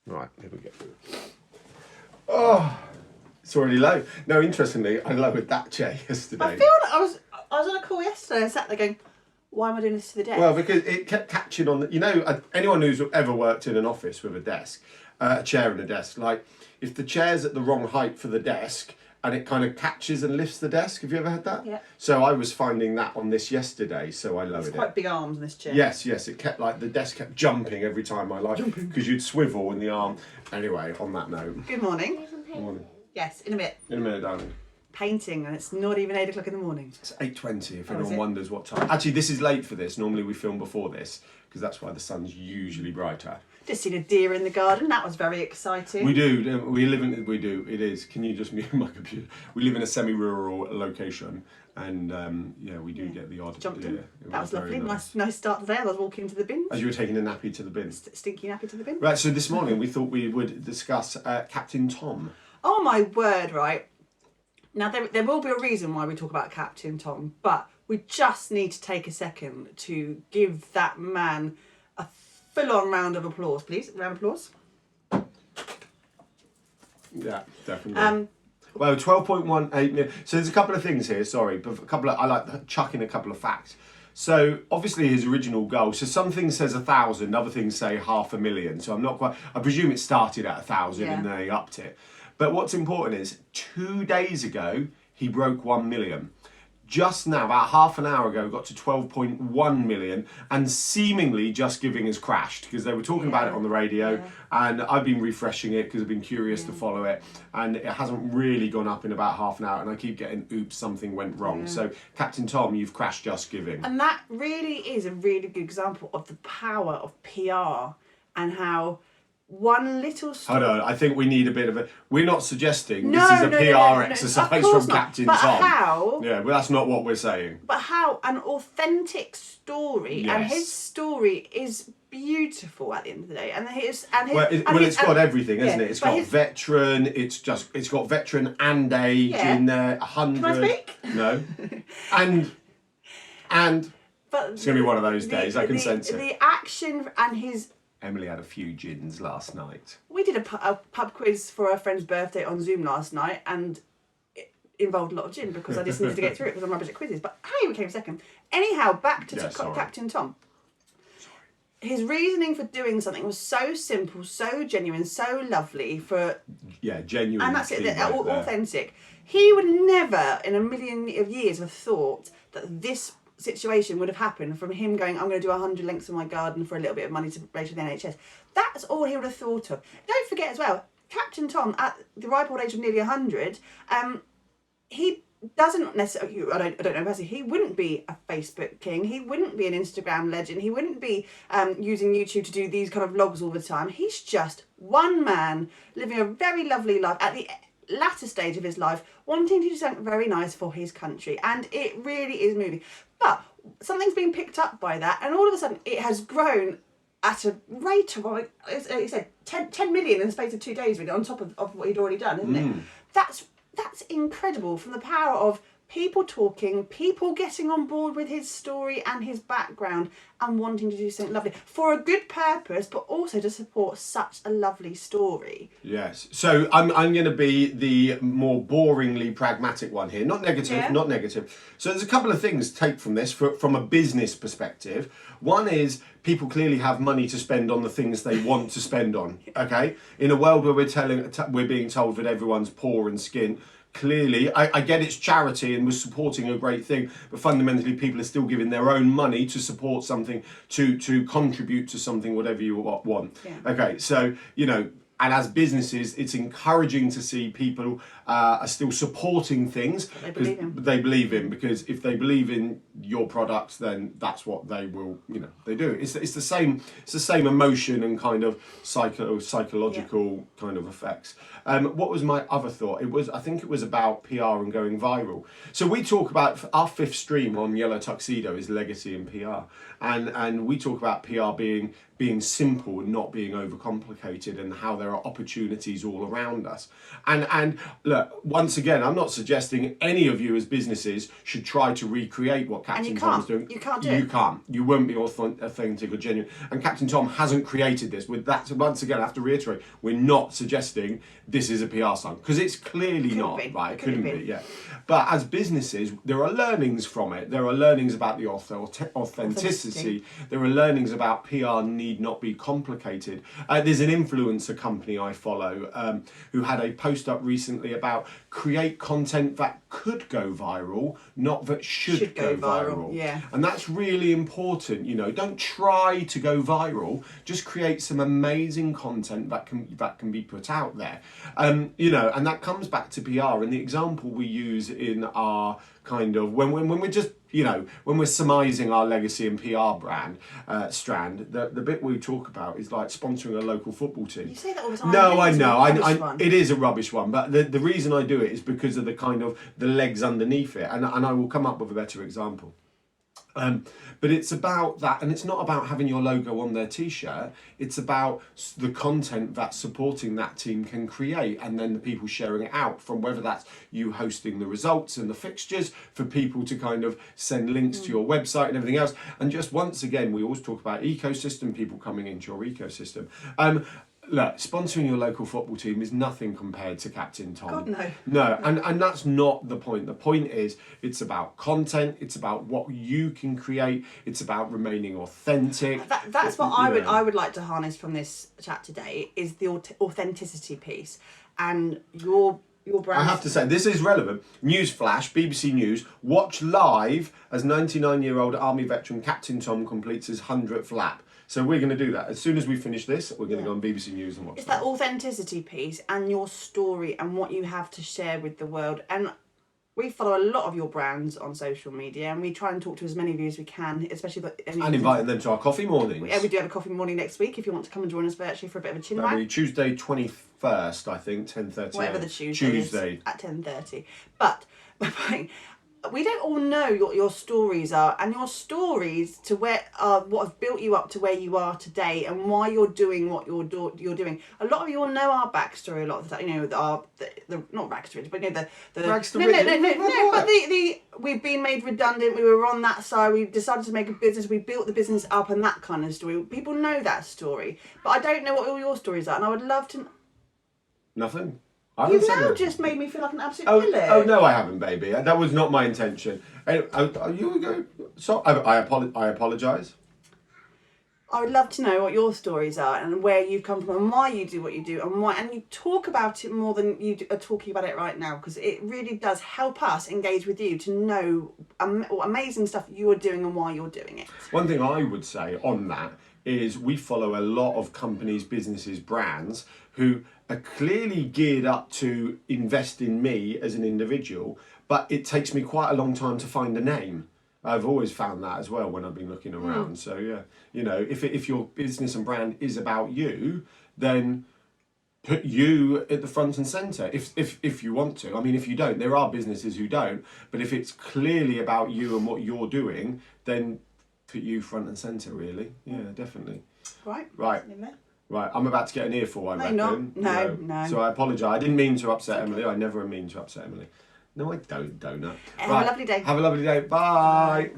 Right, here we go. Oh, it's already low. No, interestingly, I lowered that chair yesterday. I feel like I was on a call yesterday and sat there going, why am I doing this to the desk? Well, because it kept catching on the, anyone who's ever worked in an office with a desk, a chair and a desk, like if the chair's at the wrong height for the desk and it kind of catches and lifts the desk. Have you ever had that? Yeah. So I was finding that on this yesterday, so I lowered it. It's quite big arms in this chair. Yes, it kept the desk kept jumping every time I because you'd swivel in the arm. Anyway, on that note. Good morning. Morning. Yes, in a minute. In a minute, darling. Painting, and it's not even 8 o'clock in the morning. It's 8:20 if anyone wonders what time. Actually, this is late for this. Normally we film before this because that's why the sun's usually brighter. Just seen a deer in the garden. That was very exciting. We do. We do. It is. Can you just mute my computer? We live in a semi-rural location, and we do get the odd. Jumped in. Yeah, that was lovely. Nice start today. I was walking to the bin. As you were taking a nappy to the bin. Stinky nappy to the bin. Right. So this morning we thought we would discuss Captain Tom. Oh my word! Right. Now, there will be a reason why we talk about Captain Tom, but we just need to take a second to give that man a full-on round of applause, please. Round of applause. Yeah, definitely. Well, 12.18 million. So there's a couple of things here, sorry, but I like chucking a couple of facts. So obviously his original goal, so some things says 1,000, other things say 500,000. So I'm not quite, I presume it started at 1,000 and then they upped it. But what's important is 2 days ago, he broke 1 million. Just now, about half an hour ago, got to 12.1 million, and seemingly Just Giving has crashed because they were talking about it on the radio, and I've been refreshing it because I've been curious to follow it, and it hasn't really gone up in about half an hour, and I keep getting, oops, something went wrong. So, Captain Tom, you've crashed Just Giving. And that really is a really good example of the power of PR and how one little story... Hold on, I think we need a bit of a... We're not suggesting this is a PR exercise from Captain Tom. How... Yeah, but that's not what we're saying. But how an authentic story, and his story is beautiful at the end of the day. And it's got everything, hasn't it? It's got veteran, it's got veteran and age in there, 100... Can I speak? No. and... But it's going to be one of those days, I can sense it. The action and his... Emily had a few gins last night. We did a pub quiz for a friend's birthday on Zoom last night, and it involved a lot of gin because I just needed to get through it because I'm rubbish at quizzes. But hey, we came second. Anyhow, back to Captain Tom. His reasoning for doing something was so simple, so genuine, so lovely genuine. And that's it, authentic. He would never in a million of years have thought that this situation would have happened from him going, I'm going to do 100 lengths of my garden for a little bit of money to raise for the NHS. That's all he would have thought of. Don't forget as well, Captain Tom, at the ripe old age of nearly 100, he doesn't necessarily, I don't know personally, he wouldn't be a Facebook king, he wouldn't be an Instagram legend, he wouldn't be using YouTube to do these kind of vlogs all the time. He's just one man living a very lovely life at the latter stage of his life, wanting to do something very nice for his country, and it really is moving. But something's been picked up by that, and all of a sudden it has grown at a rate of, like you said, 10 million in the space of 2 days, really, on top of what he'd already done, isn't it? That's incredible, from the power of people talking, people getting on board with his story and his background and wanting to do something lovely for a good purpose, but also to support such a lovely story. Yes. So I'm going to be the more boringly pragmatic one here. Not negative. So there's a couple of things to take from this from a business perspective. One is people clearly have money to spend on the things they want to spend on. Okay? In a world where we're being told that everyone's poor and skint, clearly, I get it's charity and we're supporting a great thing, but fundamentally people are still giving their own money to support something, to contribute to something, whatever you want. Yeah. Okay, so, and as businesses, it's encouraging to see people are still supporting things they believe in, because if they believe in your products, then that's what they will, they do. It's the same emotion and kind of psychological kind of effects. What was my other thought? I think it was about PR and going viral. So we talk about our 5th stream on Yellow Tuxedo is legacy and PR, and we talk about PR being being simple and not being overcomplicated, and how there are opportunities all around us. And look, once again, I'm not suggesting any of you as businesses should try to recreate what Captain Tom's doing. You can't do it. You can't. You won't be authentic or genuine. And Captain Tom hasn't created this. With that, once again, I have to reiterate, we're not suggesting this is a PR stunt, because it's clearly not, right? It couldn't be, yeah. But as businesses, there are learnings from it. There are learnings about the authenticity. There are learnings about PR need not be complicated. There's an influencer company I follow who had a post up recently about create content that could go viral, not that should go viral. Yeah. And that's really important. You know, don't try to go viral. Just create some amazing content that can be put out there. You know, and that comes back to PR. And the example we use in our kind of when we're just, you know, when we're surmising our legacy and PR brand strand, the bit we talk about is like sponsoring a local football team. You say that all the time. No, I know. It is a rubbish one, but the reason I do it is because of the kind of the legs underneath it, and I will come up with a better example. But it's about that, and it's not about having your logo on their t-shirt. It's about the content that supporting that team can create, and then the people sharing it out, from whether that's you hosting the results and the fixtures for people to kind of send links to your website and everything else. And just once again, we always talk about ecosystem, people coming into your ecosystem. Look, sponsoring your local football team is nothing compared to Captain Tom. God, no. No, and that's not the point. The point is, it's about content. It's about what you can create. It's about remaining authentic. That's what I would like to harness from this chat today, is the authenticity piece, and your brand. I have to say, this is relevant. Newsflash, BBC News, watch live as 99-year-old Army veteran Captain Tom completes his 100th lap. So we're going to do that. As soon as we finish this, we're going to go on BBC News and watch It's that authenticity piece and your story and what you have to share with the world. And we follow a lot of your brands on social media, and we try and talk to as many of you as we can, especially and inviting them to our coffee mornings. Yeah, we do have a coffee morning next week if you want to come and join us virtually for a bit of a chin wag. Tuesday 21st, I think, 10:30. Whatever the Tuesday is, at 10:30. But my point, we don't all know what your stories are, and your stories to what have built you up to where you are today, and why you're doing what you're doing. A lot of you will know our backstory. A lot of the, you know, the not backstory, but you know the backstory. No. But the we've been made redundant. We were on that side. We decided to make a business. We built the business up, and that kind of story. People know that story, but I don't know what all your stories are, and I would love to. Nothing. You've now just made me feel like an absolute villain. Oh no, I haven't, baby. That was not my intention. So I apologise. I would love to know what your stories are and where you've come from and why you do what you do, and you talk about it more than you are talking about it right now, because it really does help us engage with you to know what amazing stuff you are doing and why you're doing it. One thing I would say on that is we follow a lot of companies, businesses, brands who are clearly geared up to invest in me as an individual, but it takes me quite a long time to find a name. I've always found that as well when I've been looking around. So yeah, you know, if your business and brand is about you, then put you at the front and centre if you want to. I mean, if you don't, there are businesses who don't, but if it's clearly about you and what you're doing, then put you front and centre, really. Yeah, definitely. Right. Right, I'm about to get an earful, I reckon. No. So I apologise. I didn't mean to upset Emily. I never mean to upset Emily. No, I don't, donut. Have a lovely day. Have a lovely day. Bye.